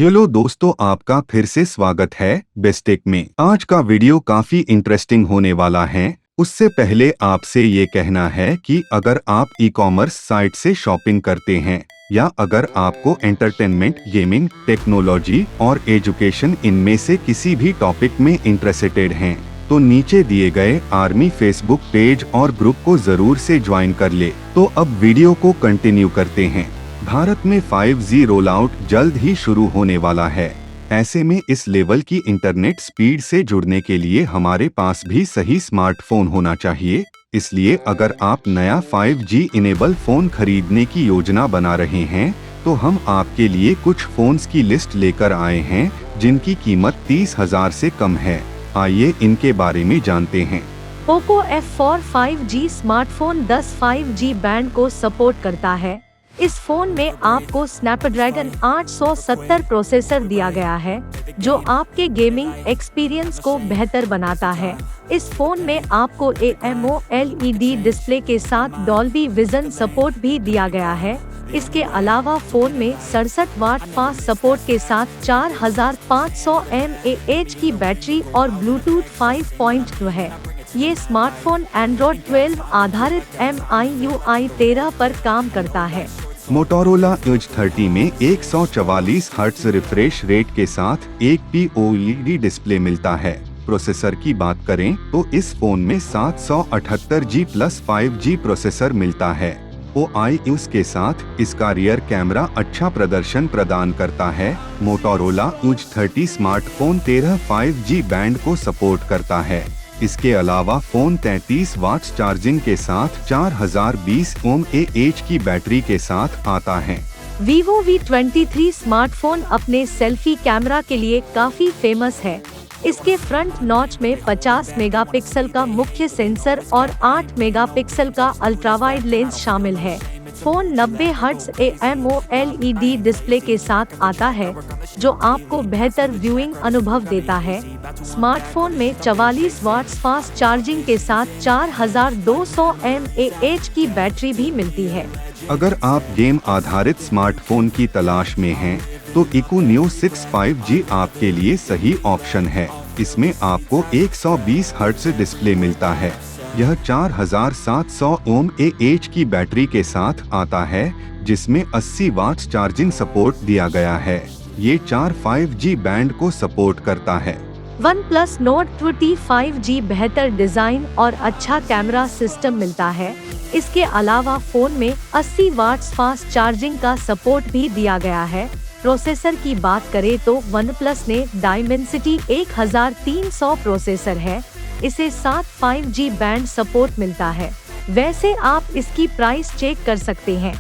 Hello दोस्तों, आपका फिर से स्वागत है बेस्टेक में। आज का वीडियो काफी इंटरेस्टिंग होने वाला है। उससे पहले आपसे ये कहना है कि अगर आप ई कॉमर्स साइट से शॉपिंग करते हैं या अगर आपको एंटरटेनमेंट, गेमिंग, टेक्नोलॉजी और एजुकेशन इनमें से किसी भी टॉपिक में इंटरेस्टेड हैं, तो नीचे दिए गए आर्मी फेसबुक पेज और ग्रुप को जरूर से ज्वाइन कर ले। तो अब वीडियो को कंटिन्यू करते हैं। भारत में 5G रोल आउट जल्द ही शुरू होने वाला है। ऐसे में इस लेवल की इंटरनेट स्पीड से जुड़ने के लिए हमारे पास भी सही स्मार्टफोन होना चाहिए। इसलिए अगर आप नया 5G इनेबल फोन खरीदने की योजना बना रहे हैं, तो हम आपके लिए कुछ फोन्स की लिस्ट लेकर आए हैं जिनकी कीमत 30,000 से कम है। आइए इनके बारे में जानते हैं। Poco F4 5G smartphone 10 5G band को सपोर्ट करता है। इस फोन में आपको स्नैपड्रैगन 870 प्रोसेसर दिया गया है, जो आपके गेमिंग एक्सपीरियंस को बेहतर बनाता है। इस फोन में आपको AMOLED डिस्प्ले के साथ डॉल्बी विजन सपोर्ट भी दिया गया है। इसके अलावा फोन में 67 वाट फास्ट सपोर्ट के साथ 4500 mAh की बैटरी और ब्लूटूथ 5.2 है। ये स्मार्टफोन एंड्रॉइड 12 आधारित MIUI 13 पर काम करता है। मोटोरोला एज 30 में 144 हर्ट्ज रिफ्रेश रेट के साथ एक OLED डिस्प्ले मिलता है। प्रोसेसर की बात करें तो इस फोन में 768G+5G प्रोसेसर मिलता है। OIS के साथ इसका रियर कैमरा अच्छा प्रदर्शन प्रदान करता है। Motorola Edge 30 smartphone 13 5G band को सपोर्ट करता है। इसके अलावा फोन 33 वाट्स चार्जिंग के साथ 4020 mAh की बैटरी के साथ आता है। Vivo V23 स्मार्टफोन अपने सेल्फी कैमरा के लिए काफी फेमस है। इसके फ्रंट नॉच में 50 मेगापिक्सल का मुख्य सेंसर और 8 मेगापिक्सल का अल्ट्रावाइड लेंस शामिल है। फोन 90 हर्ट्ज AMOLED डिस्प्ले के साथ आता है, जो आपको बेहतर व्यूइंग अनुभव देता है। स्मार्टफोन में 44 वाट्स फास्ट चार्जिंग के साथ 4200 mAh की बैटरी भी मिलती है। अगर आप गेम आधारित स्मार्टफोन की तलाश में हैं, तो इको न्यू 6 5G आपके लिए सही ऑप्शन है। इसमें आपको 120 हर्ट्ज डिस्प्ले मिलता है। यह 4700 mAh की बैटरी के साथ आता है, जिसमें 80 वाट्स चार्जिंग सपोर्ट दिया गया है। ये 4 5G बैंड को सपोर्ट करता है। OnePlus Nord 20 5G बेहतर डिजाइन और अच्छा कैमरा सिस्टम मिलता है। इसके अलावा फोन में 80 वाट्स फास्ट चार्जिंग का सपोर्ट भी दिया गया है। प्रोसेसर की बात करें तो OnePlus ने Dimensity 1300 प्रोसेसर है। इसे 7 5G बैंड सपोर्ट मिलता है। वैसे आप इसकी प्राइस चेक कर सकते हैं।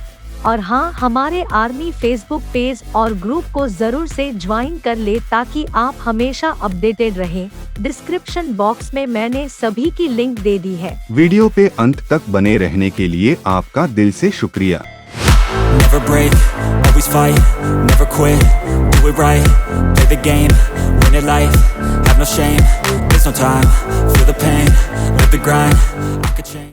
और हाँ, हमारे आर्मी फेसबुक पेज और ग्रुप को जरूर से ज्वाइन कर ले ताकि आप हमेशा अपडेटेड रहें। डिस्क्रिप्शन बॉक्स में मैंने सभी की लिंक दे दी है। वीडियो पे अंत तक बने रहने के लिए आपका दिल से शुक्रिया। Never break, always fight, never quit, do it right, play the game, win it life, have no shame, there's no time, feel the pain, live the grind, I could change.